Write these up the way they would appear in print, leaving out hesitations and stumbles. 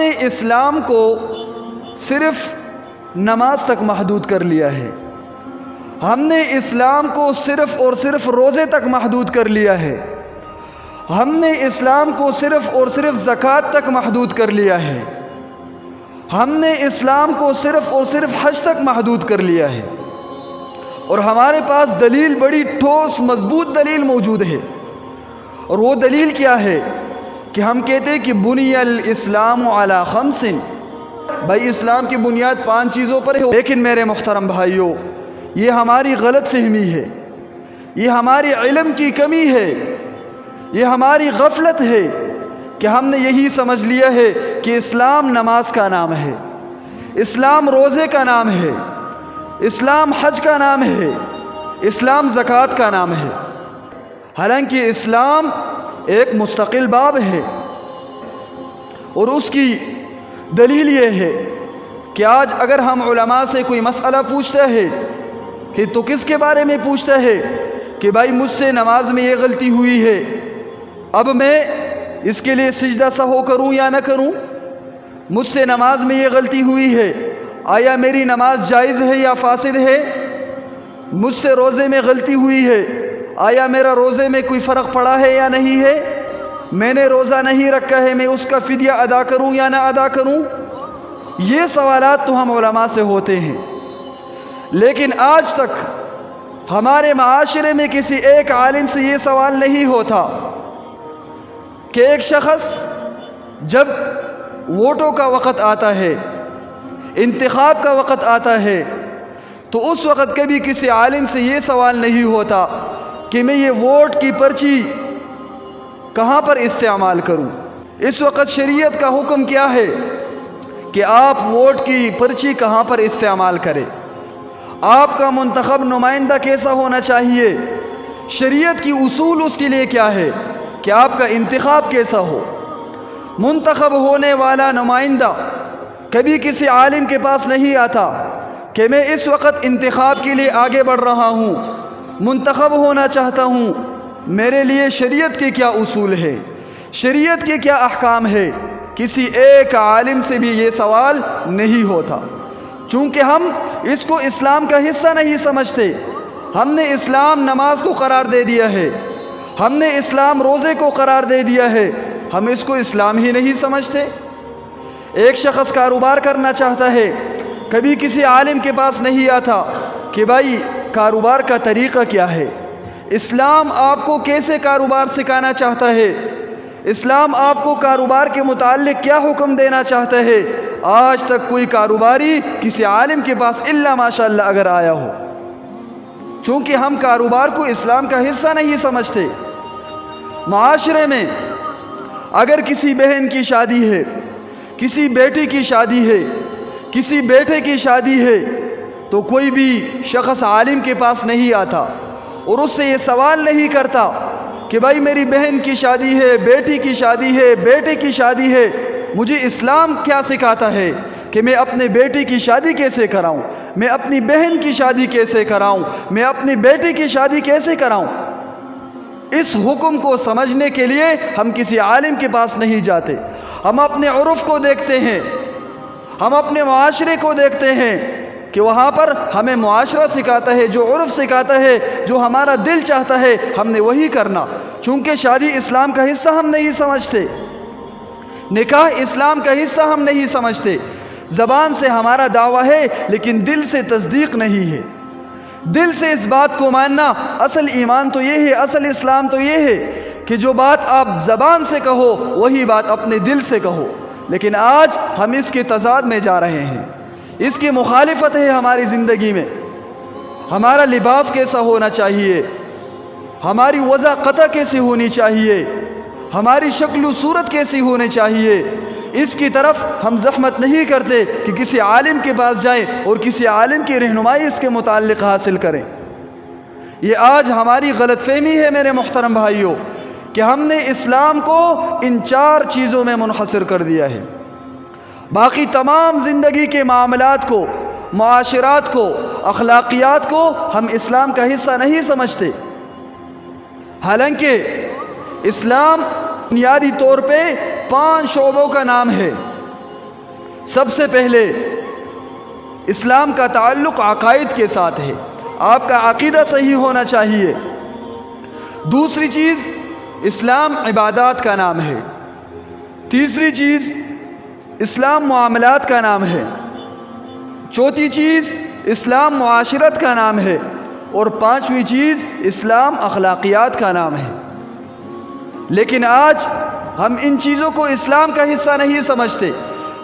نے اسلام کو صرف نماز تک محدود کر لیا ہے، ہم نے اسلام کو صرف اور صرف روزے تک محدود کر لیا ہے، ہم نے اسلام کو صرف اور صرف زکوٰۃ تک محدود کر لیا ہے، ہم نے اسلام کو صرف اور صرف حج تک محدود کر لیا ہے، اور ہمارے پاس دلیل بڑی ٹھوس مضبوط دلیل موجود ہے۔ اور وہ دلیل کیا ہے کہ ہم کہتے ہیں کہ بنی الاسلام علی خمس، بھائی اسلام کی بنیاد 5 چیزوں پر ہے۔ لیکن میرے محترم بھائیوں، یہ ہماری غلط فہمی ہے، یہ ہماری علم کی کمی ہے، یہ ہماری غفلت ہے کہ ہم نے یہی سمجھ لیا ہے کہ اسلام نماز کا نام ہے، اسلام روزے کا نام ہے، اسلام حج کا نام ہے، اسلام زکوٰۃ کا نام ہے۔ حالانکہ اسلام ایک مستقل باب ہے، اور اس کی دلیل یہ ہے کہ آج اگر ہم علماء سے کوئی مسئلہ پوچھتا ہے کہ تو کس کے بارے میں پوچھتا ہے کہ بھائی مجھ سے نماز میں یہ غلطی ہوئی ہے، اب میں اس کے لیے سجدہ سہو کروں یا نہ کروں؟ مجھ سے نماز میں یہ غلطی ہوئی ہے، آیا میری نماز جائز ہے یا فاسد ہے؟ مجھ سے روزے میں غلطی ہوئی ہے، آیا میرا روزے میں کوئی فرق پڑا ہے یا نہیں ہے؟ میں نے روزہ نہیں رکھا ہے، میں اس کا فدیہ ادا کروں یا نہ ادا کروں؟ یہ سوالات تو ہم علماء سے ہوتے ہیں، لیکن آج تک ہمارے معاشرے میں کسی ایک عالم سے یہ سوال نہیں ہوتا کہ ایک شخص جب ووٹوں کا وقت آتا ہے، انتخاب کا وقت آتا ہے، تو اس وقت کبھی کسی عالم سے یہ سوال نہیں ہوتا کہ میں یہ ووٹ کی پرچی کہاں پر استعمال کروں۔ اس وقت شریعت کا حکم کیا ہے کہ آپ ووٹ کی پرچی کہاں پر استعمال کریں، آپ کا منتخب نمائندہ کیسا ہونا چاہیے، شریعت کی اصول اس کے لیے کیا ہے کہ آپ کا انتخاب کیسا ہو۔ منتخب ہونے والا نمائندہ کبھی کسی عالم کے پاس نہیں آتا کہ میں اس وقت انتخاب کے لیے آگے بڑھ رہا ہوں، منتخب ہونا چاہتا ہوں، میرے لیے شریعت کے کیا اصول ہے، شریعت کے کیا احکام ہے۔ کسی ایک عالم سے بھی یہ سوال نہیں ہوتا، چونکہ ہم اس کو اسلام کا حصہ نہیں سمجھتے۔ ہم نے اسلام نماز کو قرار دے دیا ہے، ہم نے اسلام روزے کو قرار دے دیا ہے، ہم اس کو اسلام ہی نہیں سمجھتے۔ ایک شخص کاروبار کرنا چاہتا ہے، کبھی کسی عالم کے پاس نہیں آتا کہ بھائی کاروبار کا طریقہ کیا ہے، اسلام آپ کو کیسے کاروبار سکھانا چاہتا ہے، اسلام آپ کو کاروبار کے متعلق کیا حکم دینا چاہتا ہے۔ آج تک کوئی کاروباری کسی عالم کے پاس الا ماشاءاللہ اگر آیا ہو، چونکہ ہم کاروبار کو اسلام کا حصہ نہیں سمجھتے۔ معاشرے میں اگر کسی بہن کی شادی ہے، کسی بیٹی کی شادی ہے، کسی بیٹے کی شادی ہے، تو کوئی بھی شخص عالم کے پاس نہیں آتا اور اس سے یہ سوال نہیں کرتا کہ بھائی میری بہن کی شادی ہے، بیٹی کی شادی ہے، بیٹے کی شادی ہے، مجھے اسلام کیا سکھاتا ہے کہ میں اپنے بیٹی کی شادی کیسے کراؤں، میں اپنی بہن کی شادی کیسے کراؤں، میں اپنی بیٹی کی شادی کیسے کراؤں۔ اس حکم کو سمجھنے کے لیے ہم کسی عالم کے پاس نہیں جاتے، ہم اپنے عرف کو دیکھتے ہیں، ہم اپنے معاشرے کو دیکھتے ہیں کہ وہاں پر ہمیں معاشرہ سکھاتا ہے، جو عرف سکھاتا ہے، جو ہمارا دل چاہتا ہے ہم نے وہی کرنا۔ چونکہ شادی اسلام کا حصہ ہم نہیں سمجھتے، نکاح اسلام کا حصہ ہم نہیں سمجھتے، زبان سے ہمارا دعویٰ ہے لیکن دل سے تصدیق نہیں ہے۔ دل سے اس بات کو ماننا، اصل ایمان تو یہ ہے، اصل اسلام تو یہ ہے کہ جو بات آپ زبان سے کہو وہی بات اپنے دل سے کہو، لیکن آج ہم اس کے تضاد میں جا رہے ہیں، اس کی مخالفت ہے ہماری زندگی میں۔ ہمارا لباس کیسا ہونا چاہیے، ہماری وضع قطع کیسی ہونی چاہیے، ہماری شکل و صورت کیسی ہونی چاہیے، اس کی طرف ہم زحمت نہیں کرتے کہ کسی عالم کے پاس جائیں اور کسی عالم کی رہنمائی اس کے متعلق حاصل کریں۔ یہ آج ہماری غلط فہمی ہے میرے محترم بھائیوں کہ ہم نے اسلام کو ان 4 چیزوں میں منحصر کر دیا ہے، باقی تمام زندگی کے معاملات کو، معاشرات کو، اخلاقیات کو ہم اسلام کا حصہ نہیں سمجھتے۔ حالانکہ اسلام بنیادی طور پہ 5 شعبوں کا نام ہے، سب سے پہلے اسلام کا تعلق عقائد کے ساتھ ہے، آپ کا عقیدہ صحیح ہونا چاہیے۔ دوسری چیز اسلام عبادات کا نام ہے۔ تیسری چیز اسلام معاملات کا نام ہے۔ چوتھی چیز اسلام معاشرت کا نام ہے، اور پانچویں چیز اسلام اخلاقیات کا نام ہے۔ لیکن آج ہم ان چیزوں کو اسلام کا حصہ نہیں سمجھتے،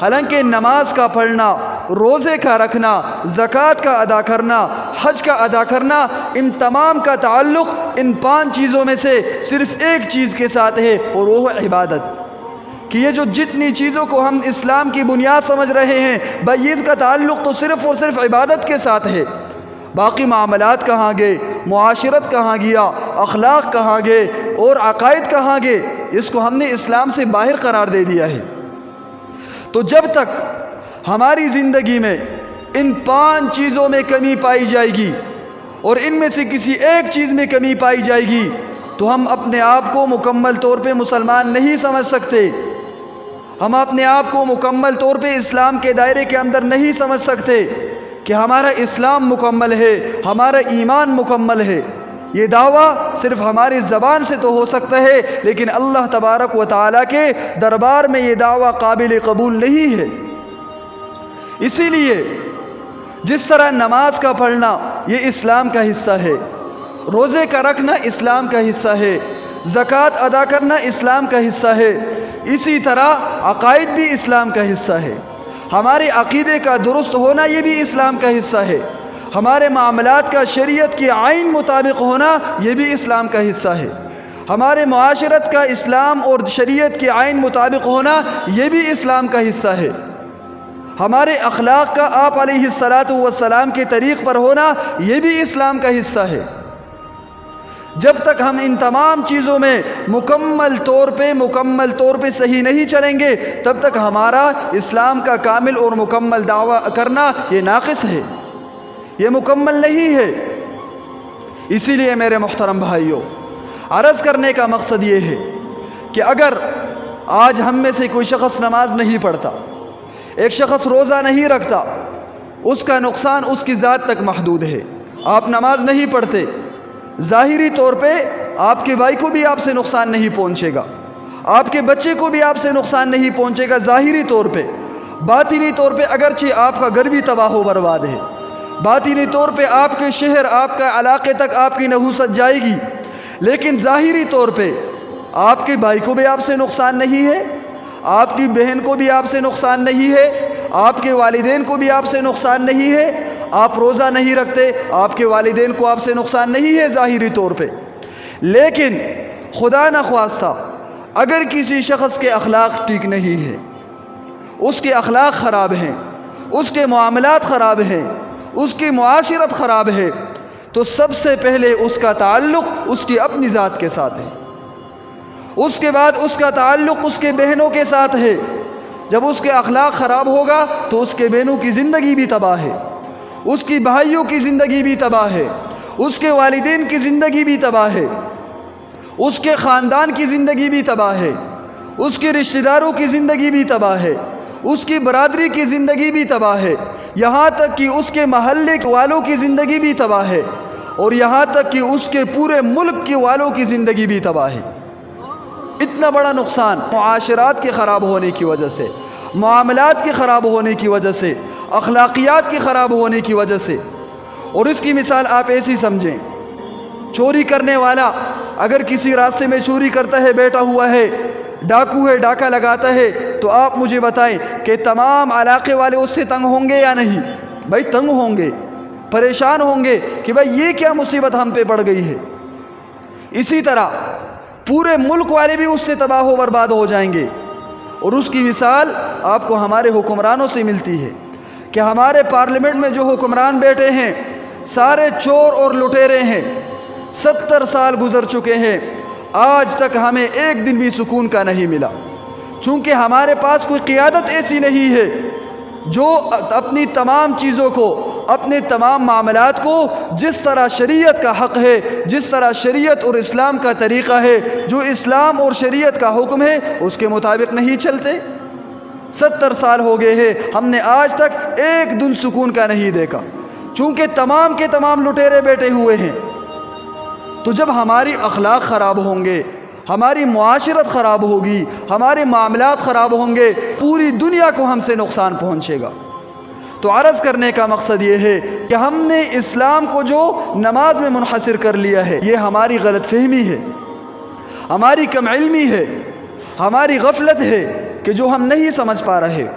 حالانکہ نماز کا پڑھنا، روزے کا رکھنا، زکوٰۃ کا ادا کرنا، حج کا ادا کرنا، ان تمام کا تعلق ان 5 چیزوں میں سے صرف ایک چیز کے ساتھ ہے، اور وہ ہے عبادت۔ کہ یہ جو جتنی چیزوں کو ہم اسلام کی بنیاد سمجھ رہے ہیں، بھائی ان کا تعلق تو صرف اور صرف عبادت کے ساتھ ہے۔ باقی معاملات کہاں گئے، معاشرت کہاں گیا، اخلاق کہاں گئے، اور عقائد کہاں گئے؟ اس کو ہم نے اسلام سے باہر قرار دے دیا ہے۔ تو جب تک ہماری زندگی میں ان 5 چیزوں میں کمی پائی جائے گی، اور ان میں سے کسی ایک چیز میں کمی پائی جائے گی، تو ہم اپنے آپ کو مکمل طور پہ مسلمان نہیں سمجھ سکتے، ہم اپنے آپ کو مکمل طور پہ اسلام کے دائرے کے اندر نہیں سمجھ سکتے کہ ہمارا اسلام مکمل ہے، ہمارا ایمان مکمل ہے۔ یہ دعویٰ صرف ہماری زبان سے تو ہو سکتا ہے، لیکن اللہ تبارک و تعالیٰ کے دربار میں یہ دعویٰ قابل قبول نہیں ہے۔ اسی لیے جس طرح نماز کا پڑھنا یہ اسلام کا حصہ ہے، روزے کا رکھنا اسلام کا حصہ ہے، زکوٰۃ ادا کرنا اسلام کا حصہ ہے، اسی طرح عقائد بھی اسلام کا حصہ ہے۔ ہمارے عقیدے کا درست ہونا یہ بھی اسلام کا حصہ ہے، ہمارے معاملات کا شریعت کی عین مطابق ہونا یہ بھی اسلام کا حصہ ہے، ہمارے معاشرت کا اسلام اور شریعت کی عین مطابق ہونا یہ بھی اسلام کا حصہ ہے، ہمارے اخلاق کا آپ علیہ السلام کے طریق پر ہونا یہ بھی اسلام کا حصہ ہے۔ جب تک ہم ان تمام چیزوں میں مکمل طور پہ صحیح نہیں چلیں گے، تب تک ہمارا اسلام کا کامل اور مکمل دعویٰ کرنا یہ ناقص ہے، یہ مکمل نہیں ہے۔ اسی لیے میرے محترم بھائیوں، عرض کرنے کا مقصد یہ ہے کہ اگر آج ہم میں سے کوئی شخص نماز نہیں پڑھتا، ایک شخص روزہ نہیں رکھتا، اس کا نقصان اس کی ذات تک محدود ہے۔ آپ نماز نہیں پڑھتے، ظاہری طور پہ آپ کے بھائی کو بھی آپ سے نقصان نہیں پہنچے گا، آپ کے بچے کو بھی آپ سے نقصان نہیں پہنچے گا ظاہری طور پہ۔ باطنی طور پہ اگرچہ آپ کا گھر بھی تباہ و برباد ہے، باطنی طور پہ آپ کے شہر، آپ کا علاقے تک آپ کی نحوست جائے گی، لیکن ظاہری طور پہ آپ کے بھائی کو بھی آپ سے نقصان نہیں ہے، آپ کی بہن کو بھی آپ سے نقصان نہیں ہے، آپ کے والدین کو بھی آپ سے نقصان نہیں ہے۔ آپ روزہ نہیں رکھتے، آپ کے والدین کو آپ سے نقصان نہیں ہے ظاہری طور پہ، لیکن خدا نخواستہ اگر کسی شخص کے اخلاق ٹھیک نہیں ہے، اس کے اخلاق خراب ہیں، اس کے معاملات خراب ہیں، اس کی معاشرت خراب ہے، تو سب سے پہلے اس کا تعلق اس کی اپنی ذات کے ساتھ ہے، اس کے بعد اس کا تعلق اس کے بہنوں کے ساتھ ہے۔ جب اس کے اخلاق خراب ہوگا تو اس کے بہنوں کی زندگی بھی تباہ ہے، اس کی بھائیوں کی زندگی بھی تباہ ہے، اس کے والدین کی زندگی بھی تباہ ہے، اس کے خاندان کی زندگی بھی تباہ ہے، اس کے رشتہ داروں کی زندگی بھی تباہ ہے، اس کی برادری کی زندگی بھی تباہ ہے، یہاں تک کہ اس کے محلے والوں کی زندگی بھی تباہ ہے، اور یہاں تک کہ اس کے پورے ملک کے والوں کی زندگی بھی تباہ ہے۔ اتنا بڑا نقصان معاشرات کے خراب ہونے کی وجہ سے، معاملات کے خراب ہونے کی وجہ سے، اخلاقیات کے خراب ہونے کی وجہ سے۔ اور اس کی مثال آپ ایسی سمجھیں، چوری کرنے والا اگر کسی راستے میں چوری کرتا ہے، بیٹھا ہوا ہے، ڈاکو ہے، ڈاکہ لگاتا ہے، تو آپ مجھے بتائیں کہ تمام علاقے والے اس سے تنگ ہوں گے یا نہیں؟ بھائی تنگ ہوں گے، پریشان ہوں گے کہ بھائی یہ کیا مصیبت ہم پہ پڑ گئی ہے۔ اسی طرح پورے ملک والے بھی اس سے تباہ و برباد ہو جائیں گے۔ اور اس کی مثال آپ کو ہمارے حکمرانوں سے ملتی ہے کہ ہمارے پارلیمنٹ میں جو حکمران بیٹھے ہیں سارے چور اور لٹیرے ہیں، 70 سال گزر چکے ہیں، آج تک ہمیں ایک دن بھی سکون کا نہیں ملا، چونکہ ہمارے پاس کوئی قیادت ایسی نہیں ہے جو اپنی تمام چیزوں کو، اپنے تمام معاملات کو جس طرح شریعت کا حق ہے، جس طرح شریعت اور اسلام کا طریقہ ہے، جو اسلام اور شریعت کا حکم ہے، اس کے مطابق نہیں چلتے۔ 70 سال ہو گئے ہیں، ہم نے آج تک ایک دن سکون کا نہیں دیکھا، چونکہ تمام کے تمام لٹیرے بیٹھے ہوئے ہیں۔ تو جب ہماری اخلاق خراب ہوں گے، ہماری معاشرت خراب ہوگی، ہمارے معاملات خراب ہوں گے، پوری دنیا کو ہم سے نقصان پہنچے گا۔ تو عرض کرنے کا مقصد یہ ہے کہ ہم نے اسلام کو جو نماز میں منحصر کر لیا ہے، یہ ہماری غلط فہمی ہے، ہماری کم علمی ہے، ہماری غفلت ہے کہ جو ہم نہیں سمجھ پا رہے۔